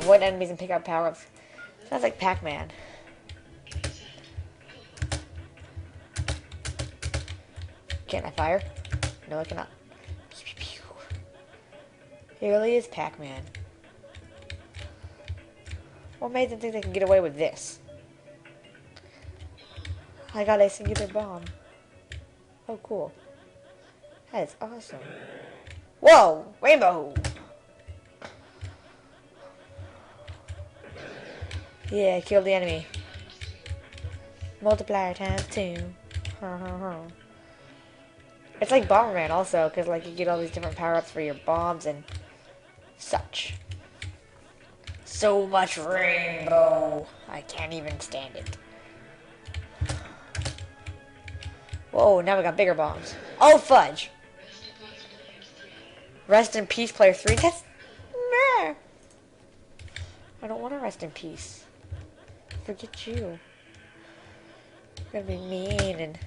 avoid enemies and pick up power-ups. Sounds like Pac-Man. Can't I fire? No, I cannot. He really is Pac-Man. What made them think they can get away with this? I got a singular bomb. Oh, cool. That is awesome. Whoa! Rainbow! Yeah, kill the enemy. Multiplier times 2. It's like Bomberman also, because like you get all these different power-ups for your bombs and such. So much rainbow. I can't even stand it. Whoa, now we got bigger bombs. Oh, fudge. Rest in peace, player 3. That's... Nah. I don't want to rest in peace. Forget you. You're gonna be mean and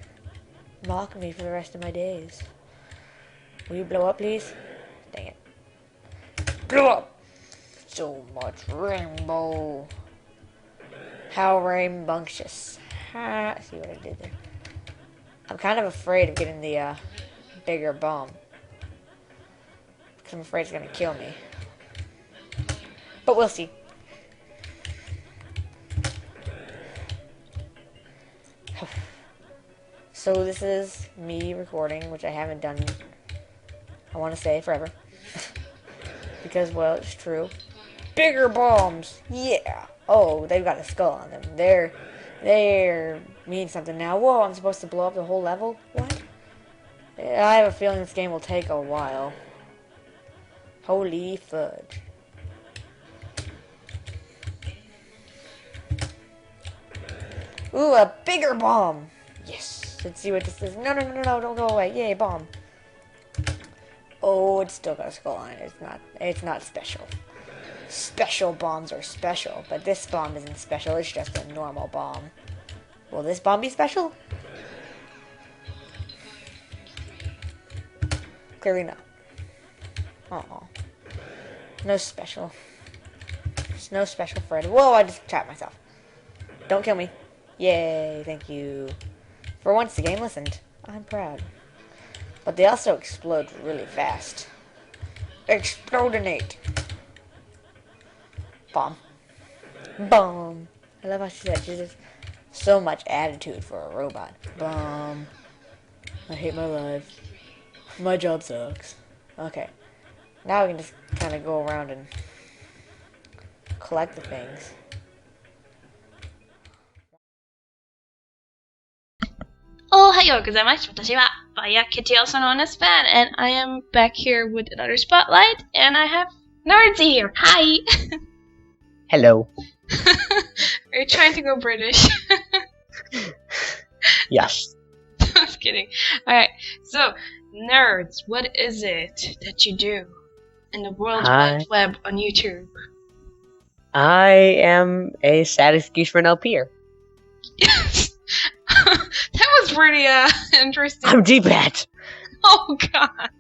mock me for the rest of my days. Will you blow up, please? Dang it. Blow up! So much rainbow. How rambunctious. Ha, see what I did there. I'm kind of afraid of getting the bigger bomb. Because I'm afraid it's going to kill me. But we'll see. So this is me recording, which I haven't done, I want to say, forever. Because, well, it's true. Bigger bombs! Yeah! Oh, they've got a skull on them. They're mean something now. Whoa, I'm supposed to blow up the whole level? What? I have a feeling this game will take a while. Holy fudge. Ooh, a bigger bomb! Yes! Let's see what this is. No, don't go away. Yay, bomb. Oh, it's still got a skull on it. It's not special. Special bombs are special, but this bomb isn't special. It's just a normal bomb. Will this bomb be special? Clearly not. Uh-oh. No special. There's no special for it. Whoa, I just trapped myself. Don't kill me. Yay, thank you. For once, the game listened. I'm proud. But they also explode really fast. Explodinate. Bomb. Bomb. I love how she said Jesus. So much attitude for a robot. Bomb. I hate my life. My job sucks. Okay. Now we can just kind of go around and collect the things. Ohayou gozaimasu. Watashi wa FiyahKitteh, also known as Fan, and I am back here with another spotlight, and I have NerdsRI here. Hi! Hello. Are you trying to go British? Yes. I was kidding. Alright, so, nerds, what is it that you do in the World Wide Web on YouTube? I am a sad excuse for an LPer. That was pretty interesting. I'm D-Bat. Oh god.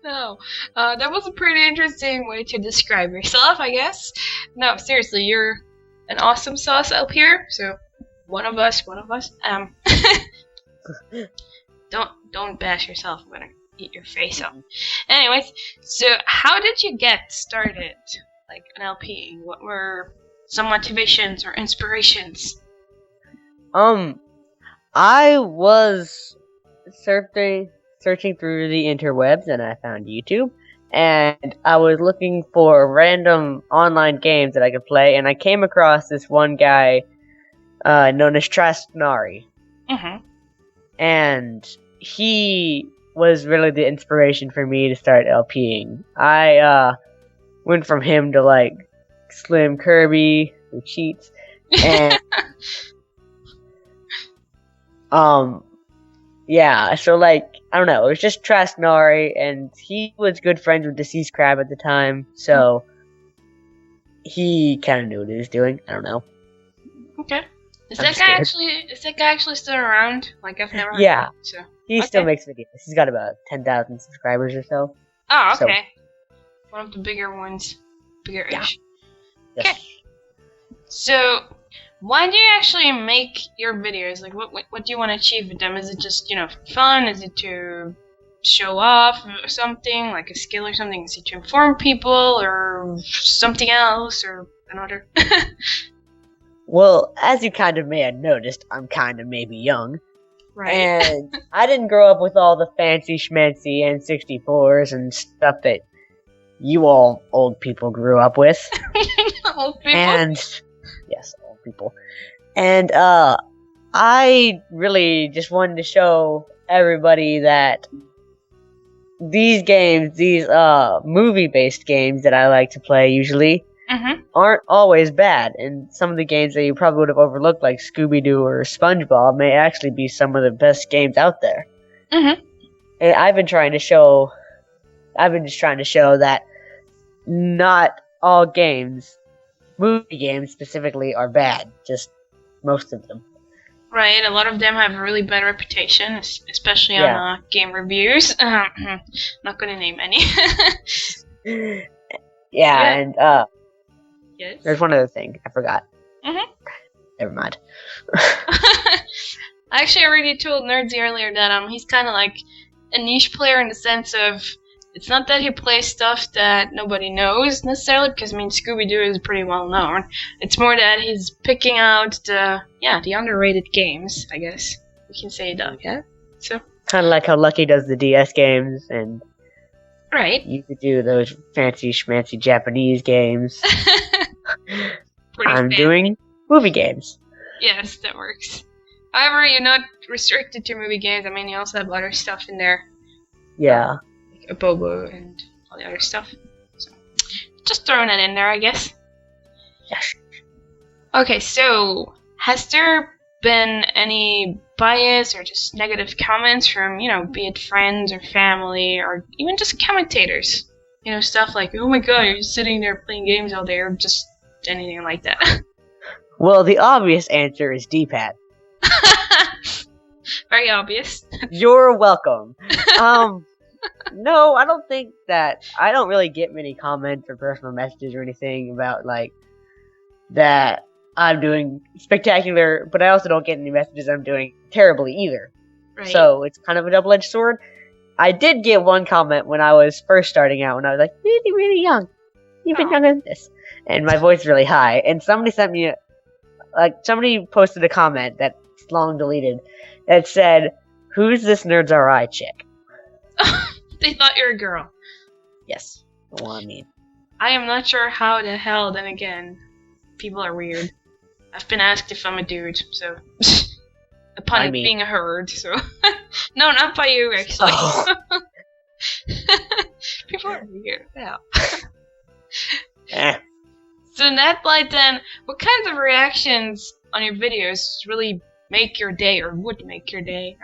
No, that was a pretty interesting way to describe yourself, I guess. No, seriously, you're an awesome sauce LPer. So, one of us. Don't bash yourself. I'm gonna eat your face off. Anyways, so how did you get started, like an LP? What were some motivations or inspirations? I was searching through the interwebs and I found YouTube, and I was looking for random online games that I could play, and I came across this one guy known as Strenght. Mm-hmm. And he was really the inspiration for me to start LPing. I went from him to like Slim Kirby, who cheats, and yeah, so like, I don't know, it was just Strenght, and he was good friends with Deceased Crab at the time, so he kind of knew what he was doing. I don't know. Okay. Is that guy actually still around? Like, I've never heard Yeah, of him, so. he still makes videos. He's got about 10,000 subscribers or so. Oh, okay. So, one of the bigger ones. Bigger-ish. Okay. So, why do you actually make your videos? Like, what do you want to achieve with them? Is it just, for fun? Is it to show off or something, like a skill or something? Is it to inform people or something else or another? Well, as you kind of may have noticed, I'm kind of maybe young. Right. And I didn't grow up with all the fancy schmancy N64s and stuff that you all old people grew up with. Old people? And yes, old people. And I really just wanted to show everybody that these games, these movie-based games that I like to play usually, aren't always bad. And some of the games that you probably would have overlooked, like Scooby-Doo or SpongeBob, may actually be some of the best games out there. And I've been just trying to show that not all games, movie games specifically, are bad. Just most of them. Right, a lot of them have a really bad reputation, especially on game reviews. Not gonna name any. And yes. there's one other thing I forgot. Never mind. Actually, I already told NerdsRI earlier that he's kind of like a niche player in the sense of it's not that he plays stuff that nobody knows necessarily, because Scooby-Doo is pretty well known. It's more that he's picking out the underrated games, I guess we can say that. Yeah. So kind of like how Lucky does the DS games, and right. You could do those fancy schmancy Japanese games. I'm doing movie games. Yes, that works. However, you're not restricted to movie games. You also have other stuff in there. Yeah. Like a Bobo and all the other stuff. So, just throwing that in there, I guess. Yes. Okay, so has there been any bias or just negative comments from, be it friends or family or even just commentators? Stuff like, oh my god, you're just sitting there playing games all day, or just anything like that. Well, the obvious answer is D-pad. Very obvious. You're welcome. No, I don't think that. I don't really get many comments or personal messages or anything about, like, that I'm doing spectacular, but I also don't get any messages I'm doing terribly either. Right. So it's kind of a double-edged sword. I did get one comment when I was first starting out, when I was like, really, really young. You've been younger than this. And my voice is really high. And somebody sent me, somebody posted a comment that's long deleted that said, who's this NerdsRI chick? They thought you were a girl. Yes. Well, I am not sure how the hell, then again, people are weird. I've been asked if I'm a dude, so... upon it being heard, so... No, not by you, actually. Oh. People are weird. Yeah. So in that light, then, what kinds of reactions on your videos really make your day, or would make your day?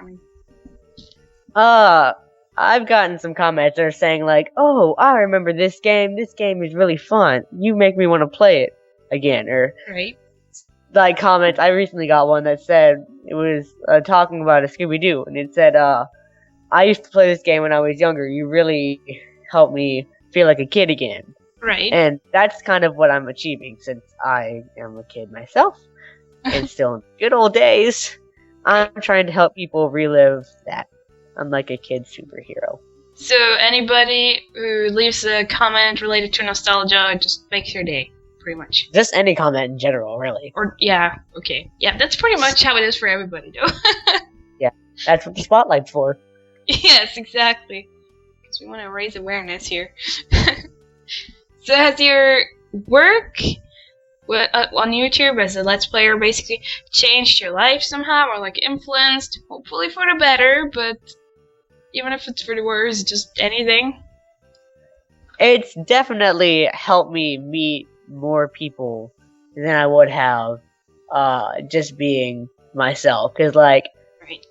I've gotten some comments that are saying, like, oh, I remember this game is really fun, you make me want to play it again, or... Right. Like, comments, I recently got one that said, it was talking about a Scooby-Doo, and it said, I used to play this game when I was younger, you really helped me feel like a kid again. Right. And that's kind of what I'm achieving, since I am a kid myself, and still in good old days, I'm trying to help people relive that. I'm like a kid superhero. So anybody who leaves a comment related to nostalgia, it just makes your day, pretty much. Just any comment in general, really. Or, yeah, okay. Yeah, that's pretty much how it is for everybody, though. Yeah, that's what the spotlight's for. Yes, exactly. Because we want to raise awareness here. So has your work on YouTube as a Let's Player basically changed your life somehow, or like influenced, hopefully for the better, but even if it's for the worse, just anything? It's definitely helped me meet more people than I would have just being myself, because like right.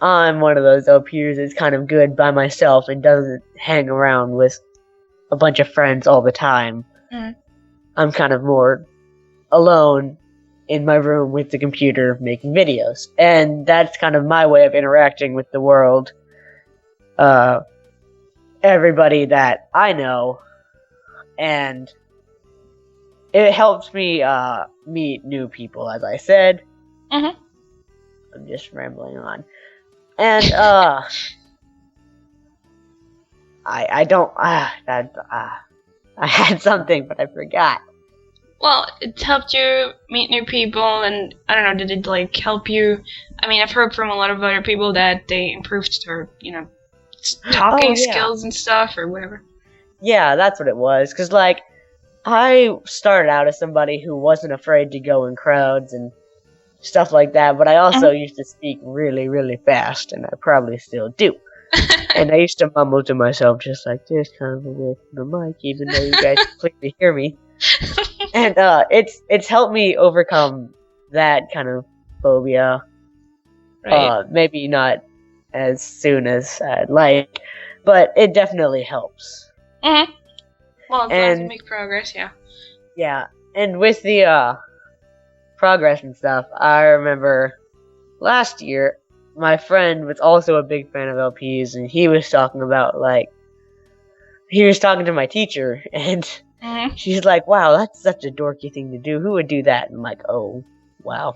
I'm one of those LPers that's kind of good by myself and doesn't hang around with a bunch of friends all the time. I'm kind of more alone in my room with the computer making videos, and that's kind of my way of interacting with the world. Everybody that I know, and it helps me meet new people, as I said. Mhm. I'm just rambling on. And I don't I had something, but I forgot. Well, it helped you meet new people, and I don't know, did it like help you? I mean, I've heard from a lot of other people that they improved their, talking Oh yeah, skills and stuff or whatever. yeah, that's what it was. Cause like I started out as somebody who wasn't afraid to go in crowds and stuff like that, but I also used to speak really, really fast, and I probably still do. And I used to mumble to myself just like this, kind of away from the mic, even though you guys completely hear me. And it's helped me overcome that kind of phobia. Right. Maybe not as soon as I'd like, but it definitely helps. Mhm. Well, as long as you And make progress, yeah. yeah, and with the progress and stuff, I remember last year my friend was also a big fan of LPs, and he was talking about he was talking to my teacher, and Mhm. she's like, "Wow, that's such a dorky thing to do. Who would do that?" And I'm like, "Oh, wow,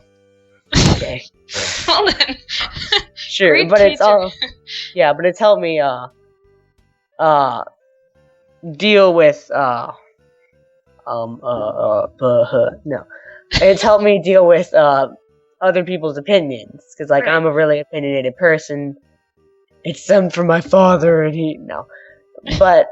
okay, Well then, sure." great But it's teacher. all but it's helped me deal with no, it's helped me deal with other people's opinions, because like Right. I'm a really opinionated person. It stemmed from my father, and he no, but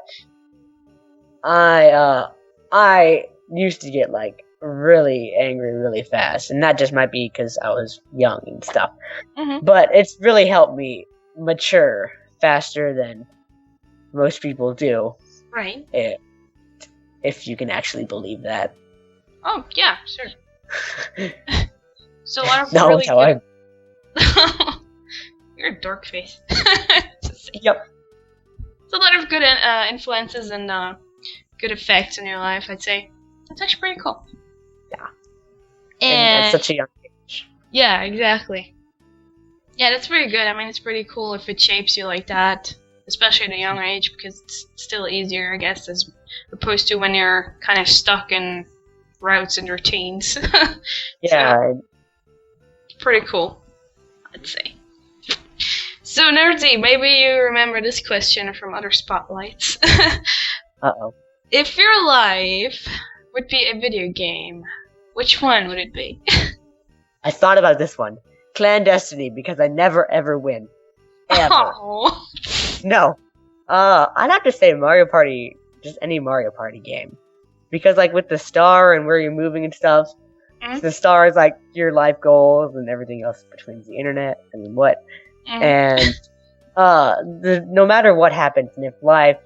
I used to get like really angry really fast, and that just might be because I was young and stuff. Mhm. But it's really helped me mature faster than most people do, Right. if you can actually believe that. Oh yeah, sure. So a lot of No, really that's how good. I. You're a dork face. Yep. It's a lot of good influences and good effects in your life, I'd say. That's actually pretty cool. Yeah. And And at such a young age. yeah, exactly. Yeah, that's pretty good. I mean, it's pretty cool if it shapes you like that, especially at a young age, because it's still easier, I guess, as opposed to when you're kind of stuck in routes and routines. Yeah. So, pretty cool, I'd say. So, NerdsRI, maybe you remember this question from other spotlights. Uh-oh. If your life would be a video game, which one would it be? I thought about this one. Clandestiny, because I never ever win. Ever. Oh. No. I'd have to say Mario Party, just any Mario Party game. Because like with the star and where you're moving and stuff, Mm-hmm. the star is like your life goals and everything else between the internet and what. Mm-hmm. And no matter what happens, and if life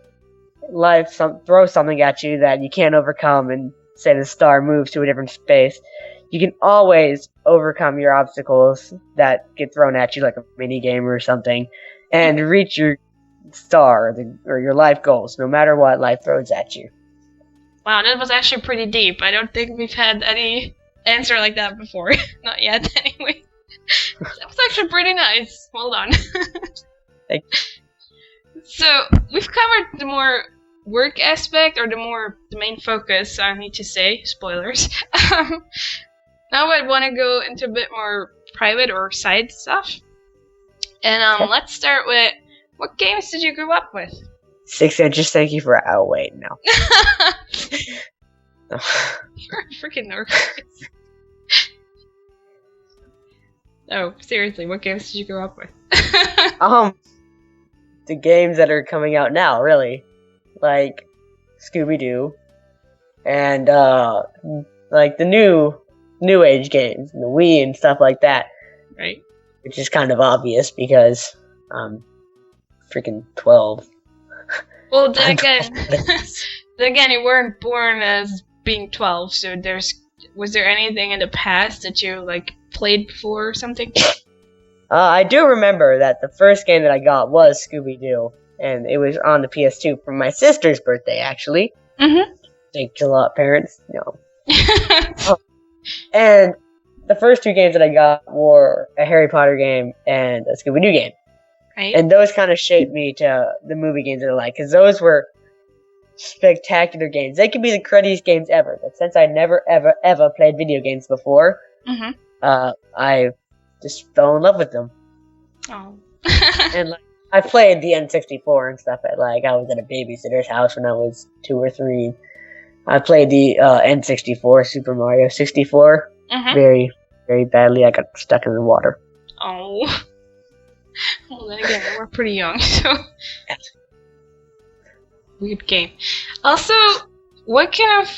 throws something at you that you can't overcome, and say the star moves to a different space, you can always overcome your obstacles that get thrown at you, like a mini game or something, and reach your star or your life goals, no matter what life throws at you. Wow, that was actually pretty deep. I don't think we've had any answer like that before. Not yet, anyway. That was actually pretty nice. Well done. Thank you. So, we've covered the more work aspect, or the main focus, I need to say. Spoilers. Now I want to go into a bit more private or side stuff. And let's start with, what games did you grow up with? 6 inches, thank you for... Oh, wait, no. You're a freaking nerd. No, seriously, what games did you grow up with? The games that are coming out now, really. Like Scooby-Doo. And, like the new age games, the Wii and stuff like that. Right. Which is kind of obvious because I'm freaking 12. Well, then again, you weren't born as being 12, so was there anything in the past that you like played before or something? I do remember that the first game that I got was Scooby-Doo, and it was on the PS2 for my sister's birthday, actually. Mm-hmm. Thanks a lot, parents. No. And the first 2 games that I got were a Harry Potter game and a Scooby-Doo game. Right. And those kind of shaped me to the movie games that I like, because those were spectacular games. They could be the cruddiest games ever, but since I never, ever played video games before, Mm-hmm. I just fell in love with them. Oh. And like, I played the N64 and stuff I was at a babysitter's house when I was 2 or 3. I played the N64, Super Mario 64, Mm-hmm. very, very badly. I got stuck in the water. Oh. Well, then again, we're pretty young, so. Weird game. Also, what kind of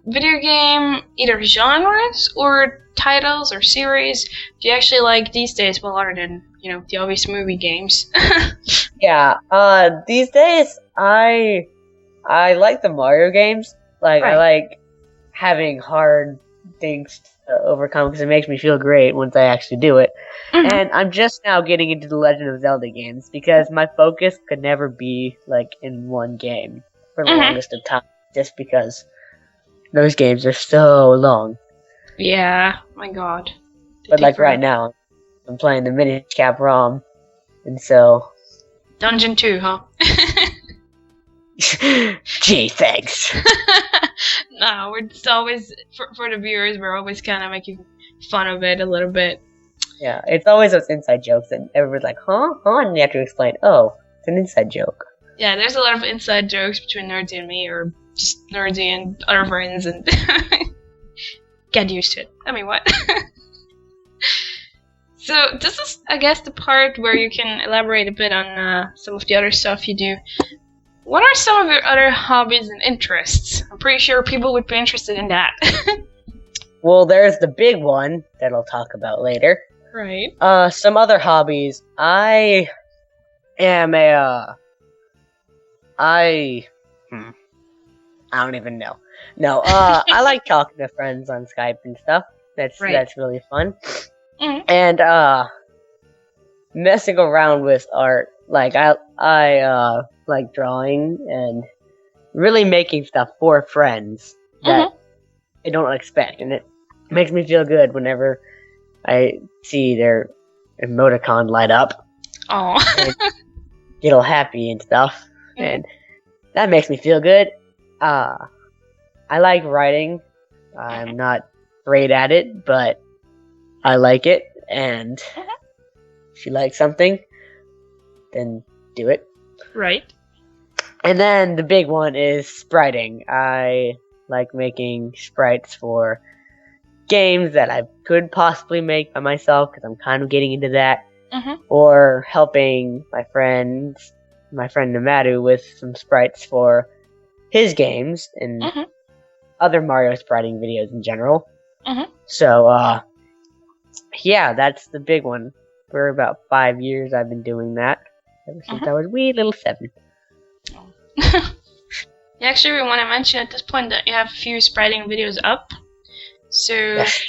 video game, either genres or titles or series, do you actually like these days? Well, other than the obvious movie games. Yeah. These days I like the Mario games. Like I Right. like having hard things to overcome because it makes me feel great once I actually do it. Mhm. And I'm just now getting into the Legend of Zelda games because my focus could never be like in one game for the Mhm. longest of time, just because those games are so long. Yeah, my god. They But take like right forever. now, I'm playing the mini cap ROM, and so Dungeon 2, huh? gee, thanks. No, we're just always, for the viewers, we're always kind of making fun of it a little bit. Yeah, it's always those inside jokes, and everyone's like, huh? And you have to explain, oh, it's an inside joke. Yeah, there's a lot of inside jokes between Nerdsy and me, or just Nerdsy and other friends, and get used to it. I mean, what? So this is, I guess, the part where you can elaborate a bit on some of the other stuff you do. What are some of your other hobbies and interests? I'm pretty sure people would be interested in that. Well, there's the big one that I'll talk about later. Right. Some other hobbies. I am I don't even know. No, I like talking to friends on Skype and stuff. That's really fun. Mhm. And messing around with art. Like I like drawing and really making stuff for friends that they don't expect, and it makes me feel good whenever I see their emoticon light up Oh. and get all happy and stuff, and that makes me feel good. I like writing. I'm not great at it, but I like it, and if you like something, then do it. Right. And then the big one is spriting. I like making sprites for games that I could possibly make by myself because I'm kind of getting into that. Or helping my friend Namadu with some sprites for his games and other Mario spriting videos in general. So, yeah, that's the big one. For about 5 years I've been doing that. Ever since I was wee little 7. Yeah, actually, we want to mention at this point that you have a few spriting videos up. So, if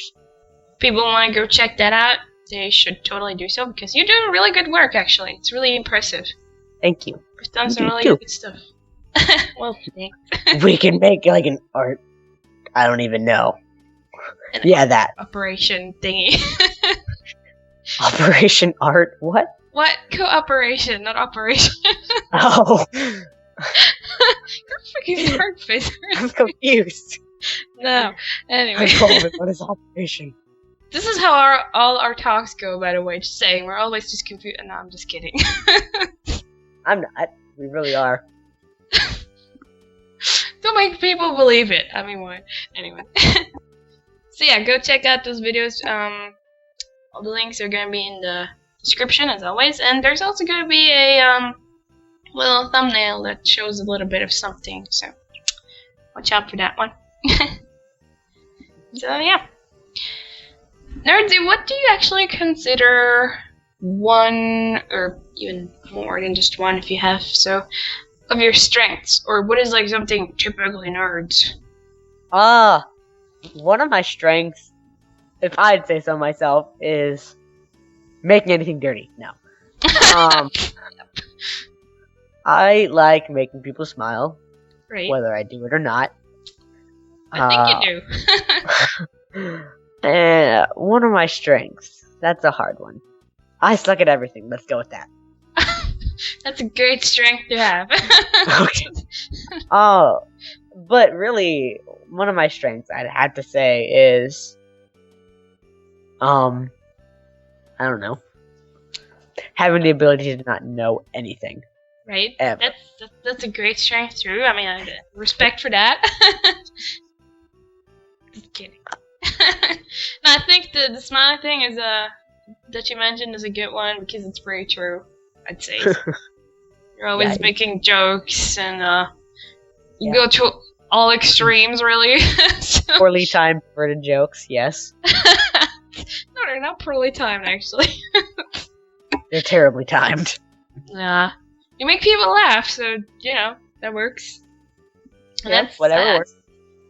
people want to go check that out, they should totally do so because you do really good work, actually. It's really impressive. Thank you. You've done You some do really too. good stuff. Well, thanks. We can make like an art. I don't even know. An That. Operation thingy. Operation Art? What? What? Cooperation, not operation. Oh, You're freaking smart face. I'm confused. No. Anyway. What is Operation? This is how all our talks go, by the way. Just saying, we're always just confused. No, I'm just kidding. I'm not. We really are. Don't make people believe it. I mean, what? Anyway. So yeah, go check out those videos. All the links are gonna be in the description as always, and there's also gonna be a little thumbnail that shows a little bit of something. So watch out for that one. So yeah. Nerdsy, what do you actually consider one, or even more than just one if you have, so, of your strengths? Or what is like something typically nerds? One of my strengths, if I'd say so myself, is making anything dirty. No. I like making people smile, Right. whether I do it or not. I think you do. And one of my strengths, that's a hard one. I suck at everything. Let's go with that. That's a great strength to have. Okay. But really, one of my strengths I'd have to say is, I don't know, having the ability to not know anything. Right? Ever. That's a great strength too. I mean, respect for that. Just kidding. No, I think the smiling thing is that you mentioned is a good one because it's very true. I'd say you're always Yeah. making jokes and you Yeah. go to all extremes, really. So, Poorly timed for the jokes, yes. no, they're not poorly timed actually. They're terribly timed. Nah, you make people laugh, so you know that works. And Yeah, whatever that's- works.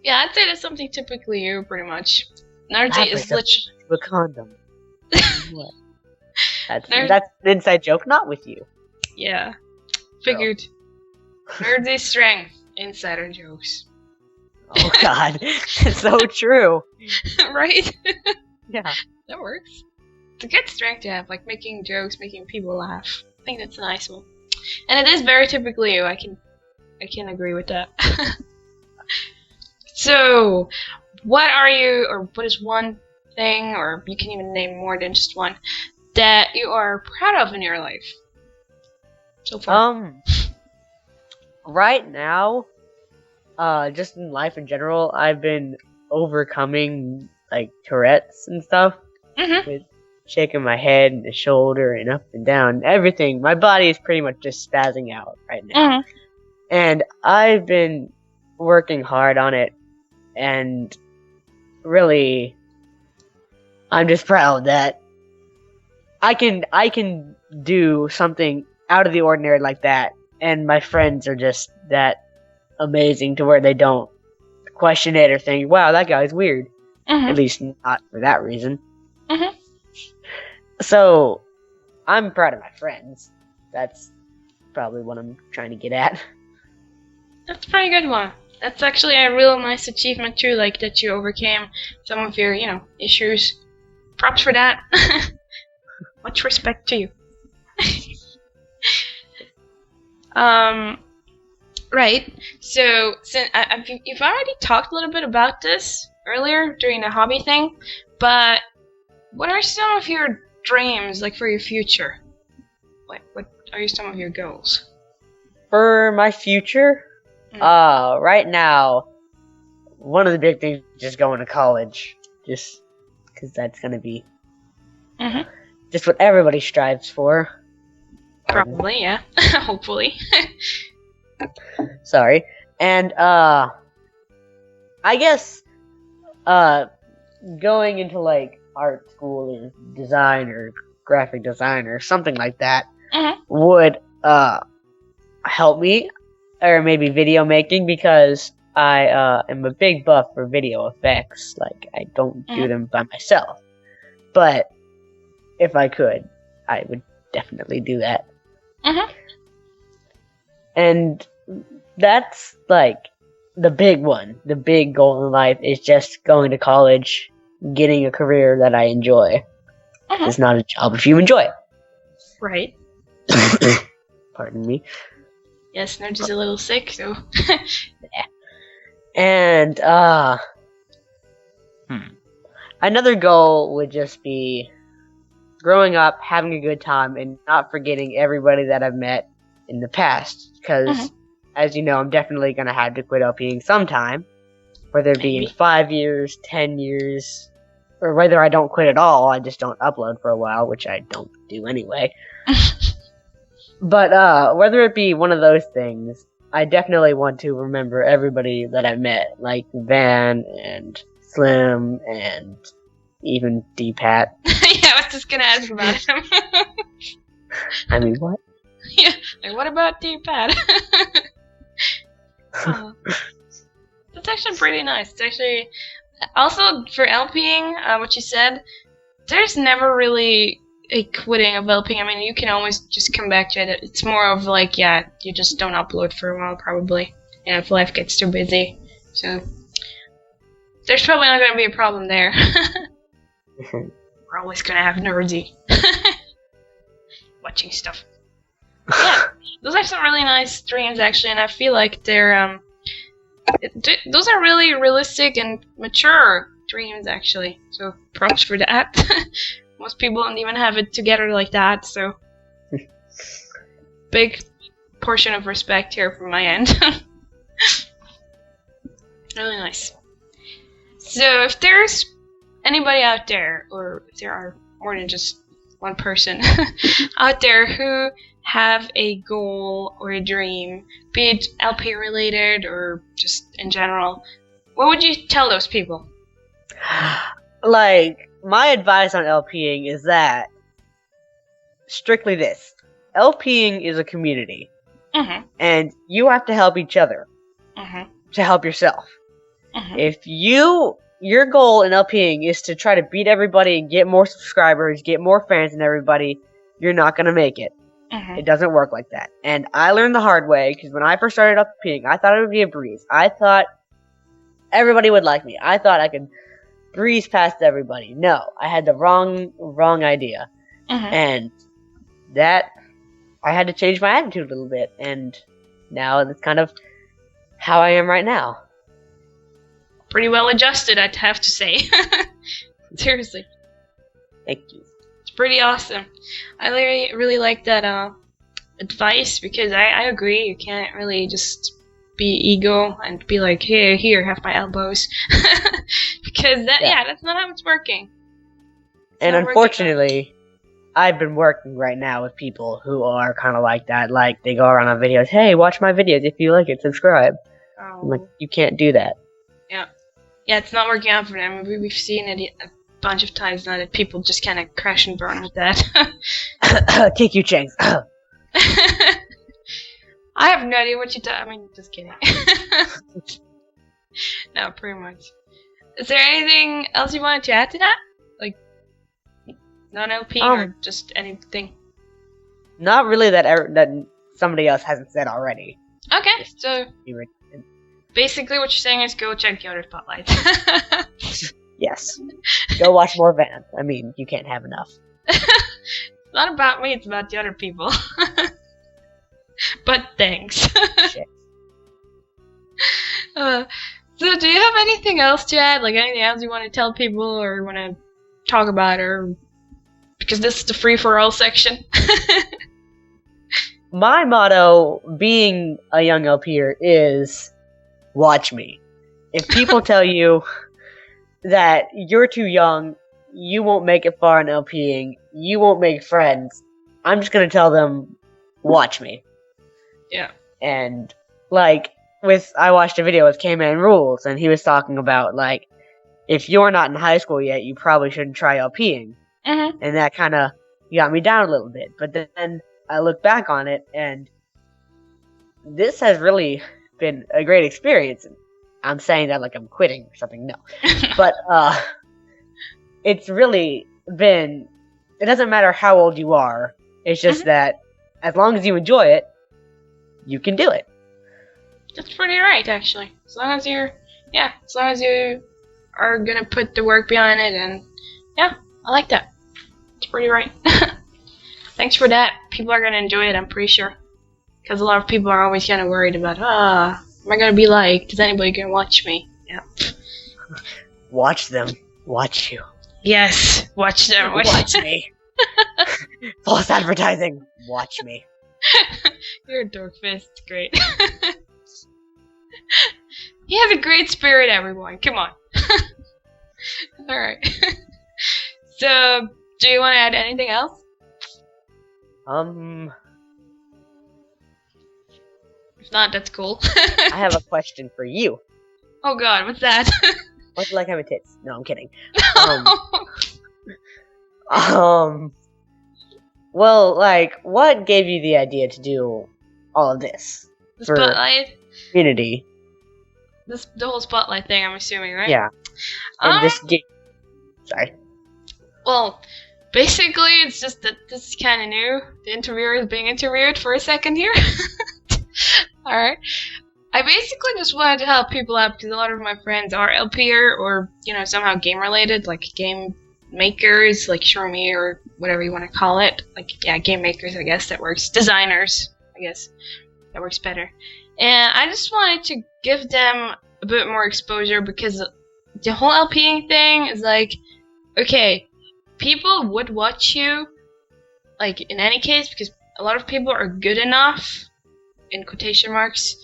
Yeah, I'd say that's something typically you, pretty much. NerdsRI That is brings up literally. to a condom. What? That's Nerd- an inside joke, not with you. Yeah, figured. NerdsRI strength, insider jokes. Oh God, it's so true. Right? Yeah. That works. It's a good strength to have, like making jokes, making people laugh. I think that's a nice one. And it is very typically you. I can agree with that. So, what are you, or what is one thing, or you can even name more than just one, that you are proud of in your life so far? Right now, just in life in general, I've been overcoming like Tourette's and stuff. Mm-hmm. With shaking my head and the shoulder and up and down, everything. My body is pretty much just spazzing out right now. Mm-hmm. And I've been working hard on it, and really, I'm just proud that I can do something out of the ordinary like that, and my friends are just that amazing to where they don't question it or think, wow, that guy's weird. Mm-hmm. At least not for that reason. Mm-hmm. So, I'm proud of my friends. That's probably what I'm trying to get at. That's a pretty good one. That's actually a real nice achievement too, like that you overcame some of your, issues. Props for that. Much respect to you. Right. So, you've already talked a little bit about this earlier during the hobby thing, but what are some of your dreams, like for your future? What are some of your goals? For my future, right now, one of the big things is just going to college. Just because that's going to be just what everybody strives for. Probably, yeah. Hopefully. Sorry. And, I guess, going into, like, art school or design or graphic design or something like that would, help me, or maybe video making, because I, am a big buff for video effects. Like, I don't do them by myself. But, if I could, I would definitely do that. And that's, like, the big one. The big goal in life is just going to college, getting a career that I enjoy. It's not a job if you enjoy it. Right. Pardon me. Yes, Nerds is a little sick, so. And, another goal would just be growing up, having a good time, and not forgetting everybody that I've met in the past. Because, as you know, I'm definitely going to have to quit LPing sometime. Whether it be in 5 years, 10 years, or whether I don't quit at all, I just don't upload for a while, which I don't do anyway. But, whether it be one of those things, I definitely want to remember everybody that I met, like Van and Slim and even D-Pat. Yeah, I was just gonna ask about him. I mean, what? Yeah, like what about D-Pad? That's actually pretty nice. It's actually also for LPing, what you said. There's never really a quitting of LPing. I mean, you can always just come back to it. It's more of like, yeah, you just don't upload for a while, probably. If life gets too busy. So there's probably not gonna be a problem there. We're always gonna have NerdsRI watching stuff. Yeah, those are some really nice dreams actually, and I feel like they're those are really realistic and mature dreams, actually. So props for that. Most people don't even have it together like that, so big portion of respect here from my end. Really nice. So if there's anybody out there, or if there are more than just one person out there who have a goal or a dream, be it LP related or just in general, what would you tell those people? Like, my advice on LPing is that strictly this: LPing is a community, and you have to help each other to help yourself. If your goal in LPing is to try to beat everybody and get more subscribers, get more fans than everybody, you're not gonna make it. It doesn't work like that. And I learned the hard way, because when I first started LPing, I thought it would be a breeze. I thought everybody would like me. I thought I could breeze past everybody. No, I had the wrong idea. And that, I had to change my attitude a little bit, and now that's kind of how I am right now. Pretty well adjusted, I'd have to say. Seriously. Thank you. It's pretty awesome. I really like that advice, because I agree, you can't really just be ego and be like, hey, here, have my elbows. Because that's not how it's working. And unfortunately, I've been working right now with people who are kind of like that. Like, they go around on videos, hey, watch my videos, if you like it, subscribe. Oh. I'm like, you can't do that. Yeah, it's not working out for them. We've seen it a bunch of times now that people just kind of crash and burn with that. Kick you, Chang. I have no idea what you do. I mean, just kidding. No, pretty much. Is there anything else you wanted to add to that? Like, non-LP or just anything? Not really that somebody else hasn't said already. Okay, so basically what you're saying is go check the other spotlights. Yes. Go watch more Van. I mean, you can't have enough. It's not about me, it's about the other people. But thanks. Shit. So do you have anything else to add? Like anything else you want to tell people or want to talk about, or because this is the free for all section? My motto, being a young LPer, is watch me. If people tell you that you're too young, you won't make it far in LPing, you won't make friends, I'm just gonna tell them, watch me. Yeah. And, like, I watched a video with K-Man Rules, and he was talking about, like, if you're not in high school yet, you probably shouldn't try LPing. And that kind of got me down a little bit. But then I look back on it, and this has really been a great experience. I'm saying that like I'm quitting or something, no. But it's really been, it doesn't matter how old you are, it's just that as long as you enjoy it, you can do it. That's pretty right, actually. As long as you are gonna put the work behind it, and yeah, I like that. It's pretty right. Thanks for that. People are gonna enjoy it, I'm pretty sure. Because a lot of people are always kind of worried about, am I gonna be liked? Is anybody gonna watch me? Yeah. Watch them. Watch you. Yes, watch them. Watch me. False advertising. Watch me. You're a dork fist. It's great. He has a great spirit, everyone. Come on. Alright. So, do you want to add anything else? If not, that's cool. I have a question for you. Oh god, what's that? What's it like having tits? No, I'm kidding. Well, like, what gave you the idea to do all of this? The spotlight? Community. The whole spotlight thing, I'm assuming, right? Yeah. And just sorry. Well, basically, it's just that this is kind of new. The interviewer is being interviewed for a second here. Alright. I basically just wanted to help people out because a lot of my friends are LPer or, somehow game related, like game makers, like Shromi or whatever you want to call it. Like, yeah, game makers, I guess that works. Designers, I guess that works better. And I just wanted to give them a bit more exposure because the whole LPing thing is like, okay, people would watch you, like, in any case, because a lot of people are good enough, in quotation marks,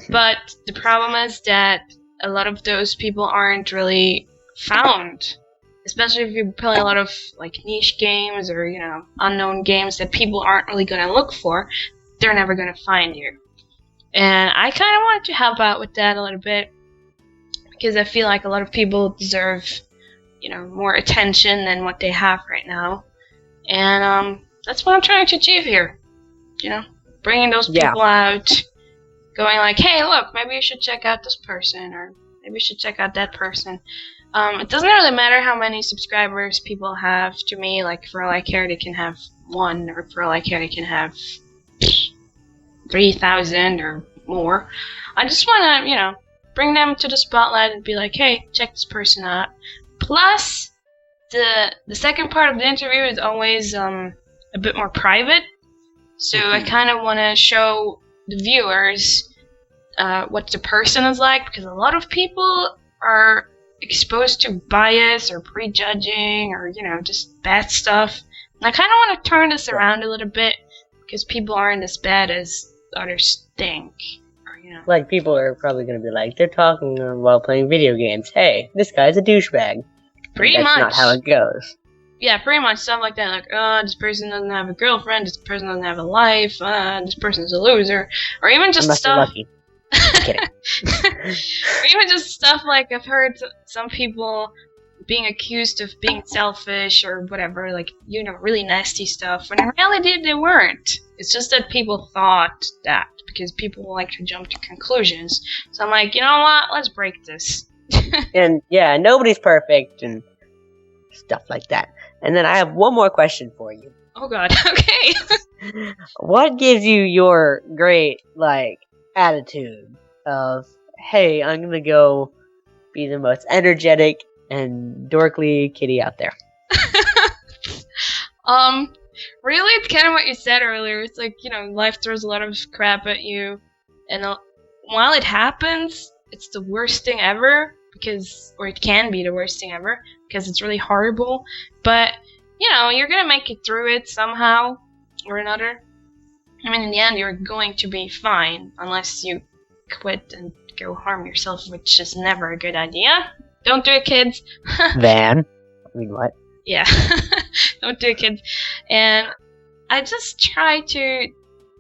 but the problem is that a lot of those people aren't really found. Especially if you play a lot of, like, niche games or, you know, unknown games that people aren't really gonna look for, they're never gonna find you. And I kind of wanted to help out with that a little bit, because I feel like a lot of people deserve, you know, more attention than what they have right now. And that's what I'm trying to achieve here. You know, bringing those people out, going like, hey, look, maybe you should check out this person, or maybe you should check out that person. It doesn't really matter how many subscribers people have to me. Like, for all I care, they can have 1, or for all I care, they can have 3,000 or more. I just want to, you know, bring them to the spotlight and be like, hey, check this person out. Plus, the second part of the interview is always a bit more private. So I kind of want to show the viewers what the person is like, because a lot of people are exposed to bias or prejudging or, you know, just bad stuff. And I kind of want to turn this around a little bit, because people aren't as bad as others think. Or, you know. Like, people are probably going to be like, they're talking while playing video games. Hey, this guy's a douchebag. Pretty That's much. not how it goes. Yeah, pretty much stuff like that. Like, oh, this person doesn't have a girlfriend, this person doesn't have a life, this person's a loser. Or even just Unless stuff... you're lucky. Kidding. Or even just stuff like, I've heard some people being accused of being selfish or whatever, like, you know, really nasty stuff, when in reality they weren't. It's just that people thought that, because people like to jump to conclusions. So I'm like, you know what, let's break this. And yeah, nobody's perfect and stuff like that. And then I have one more question for you. Oh god, okay. What gives you your great, like, attitude of, hey, I'm gonna go be the most energetic and dorkly kitty out there? Really, it's kind of what you said earlier. It's like, you know, life throws a lot of crap at you, and while it happens, it's the worst thing ever, or it can be the worst thing ever, because it's really horrible, but, you know, you're gonna make it through it somehow or another. I mean, in the end, you're going to be fine, unless you quit and go harm yourself, which is never a good idea. Don't do it, kids. Van? I mean, what? Yeah. Don't do it, kids. And I just try to,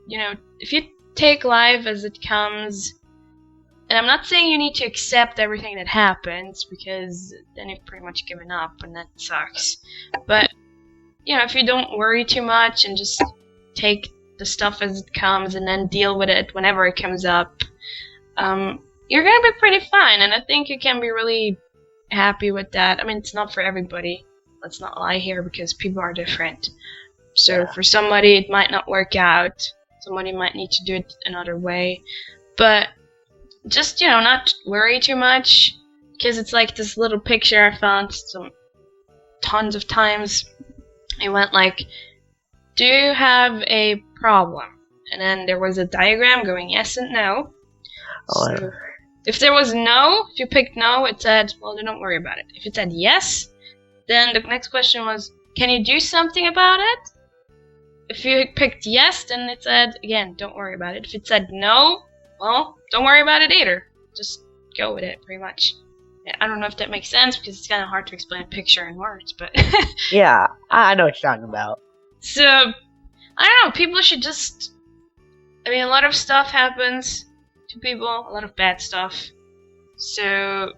you know, if you take life as it comes, and I'm not saying you need to accept everything that happens, because then you've pretty much given up, and that sucks. But, you know, if you don't worry too much and just take the stuff as it comes and then deal with it whenever it comes up, you're gonna be pretty fine, and I think you can be really happy with that. I mean, it's not for everybody. Let's not lie here, because people are different. So for somebody, it might not work out. Somebody might need to do it another way. But just, you know, not worry too much, because it's like this little picture I found tons of times. It went like, do you have a problem? And then there was a diagram going yes and no. So if there was no, if you picked no, it said, well, then don't worry about it. If it said yes, then the next question was, can you do something about it? If you picked yes, then it said, again, don't worry about it. If it said no, well, don't worry about it either. Just go with it, pretty much. I don't know if that makes sense, because it's kind of hard to explain a picture in words, but... Yeah, I know what you're talking about. So, I don't know, people should just... I mean, a lot of stuff happens to people, a lot of bad stuff. So,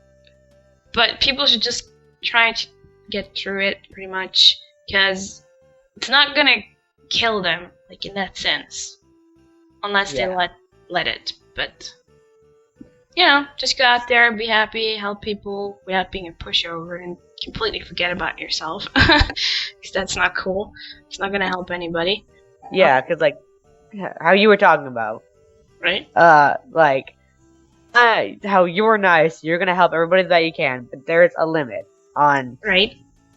but people should just try to get through it, pretty much, because it's not gonna kill them, like, in that sense. Unless they let it, but... You know, just go out there, be happy, help people without being a pushover, and completely forget about yourself. Because that's not cool. It's not gonna help anybody. Yeah, because, like, how you were talking about. Right? Like, how you're nice, you're gonna help everybody that you can, but there's a limit on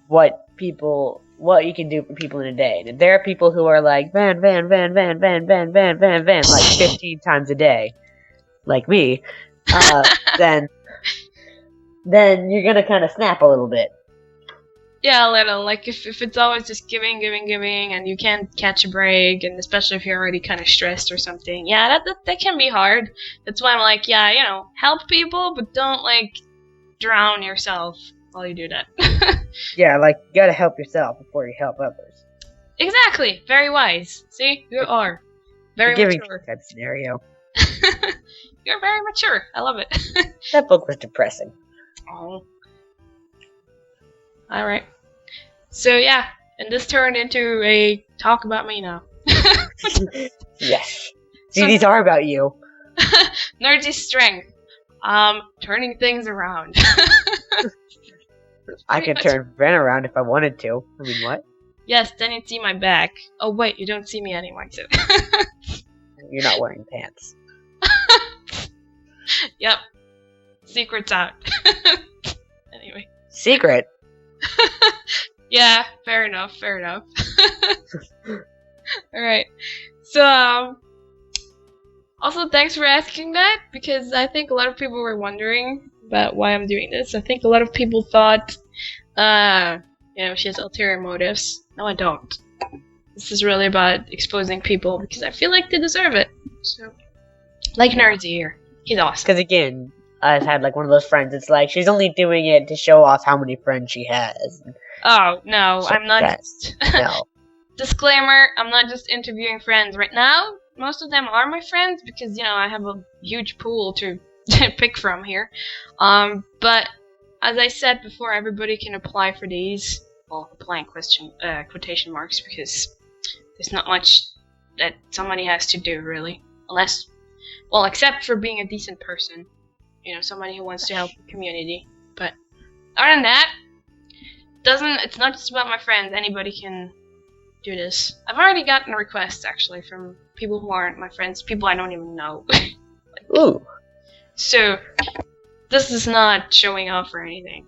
what you can do for people in a day. And there are people who are like, van, like 15 times a day. like me, then you're gonna kind of snap a little bit. Yeah, a little. Like, if it's always just giving, and you can't catch a break, and especially if you're already kind of stressed or something, yeah, that can be hard. That's why I'm like, yeah, help people, but don't, like, drown yourself while you do that. Yeah, like, you gotta help yourself before you help others. Exactly. Very wise. See? You are. Very Giving mature. type scenario. You're very mature. I love it. That book was depressing. Oh. Alright. So, yeah. And this turned into a talk about me now. Yes. See, these are about you. NerdsRI Strength. Turning things around. I could turn Ren around if I wanted to. I mean, what? Yes, then you'd see my back. Oh, wait, you don't see me anyway, so. You're not wearing pants. Yep. Secret's out. Anyway. Secret? Yeah, fair enough. Alright. So, also thanks for asking that, because I think a lot of people were wondering about why I'm doing this. I think a lot of people thought, she has ulterior motives. No, I don't. This is really about exposing people, because I feel like they deserve it. So, like NerdsRI here. He's awesome. Because again, I've had like one of those friends. It's like she's only doing it to show off how many friends she has. Oh, no, So I'm not just... No. Disclaimer, I'm not just interviewing friends. Right now, most of them are my friends because, I have a huge pool to pick from here. But as I said before, everybody can apply for these. Well, applying quotation marks, because there's not much that somebody has to do, really. Except for being a decent person. Somebody who wants to help the community. But other than that, it's not just about my friends. Anybody can do this. I've already gotten requests, actually, from people who aren't my friends, people I don't even know. Ooh. So, this is not showing off or anything.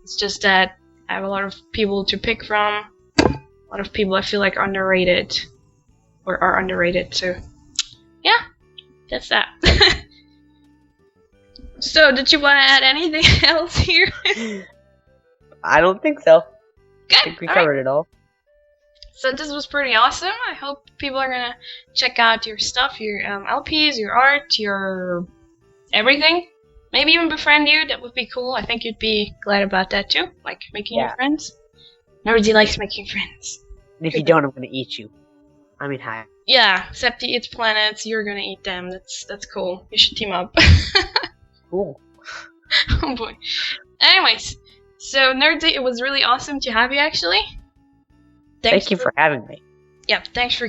It's just that I have a lot of people to pick from. A lot of people I feel like underrated. Or are underrated, so... Yeah, that's that. So, did you want to add anything else here? I don't think so. Good. I think we covered it all. So this was pretty awesome. I hope people are gonna check out your stuff, your LPs, your art, your everything. Maybe even befriend you. That would be cool. I think you'd be glad about that too, like making new friends. NerdsRI likes making friends. And if you don't, I'm gonna eat you. I mean, hi. Yeah, except he eats planets. You're gonna eat them. That's cool. You should team up. Cool. Oh boy. Anyways, so NerdsRI, it was really awesome to have you actually. Thank you for having me. Yeah, thanks for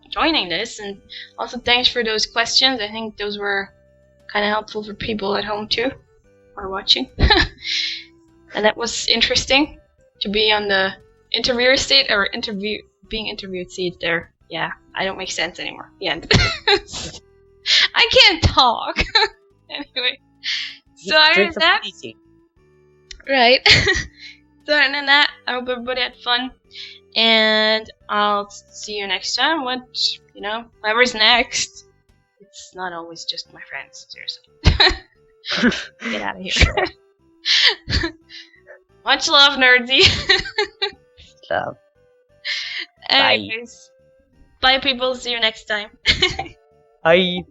joining this, and also thanks for those questions. I think those were kind of helpful for people at home too, or watching. And that was interesting to be on the interviewer seat, or being interviewed seat there. Yeah, I don't make sense anymore. The end. I can't talk. Anyway, so other than that, right. So other than that, I hope everybody had fun. And I'll see you next time. Whoever's next. It's not always just my friends, seriously. Get out of here. Much love, NerdsRI. Love. Anyways, bye people, see you next time. Bye.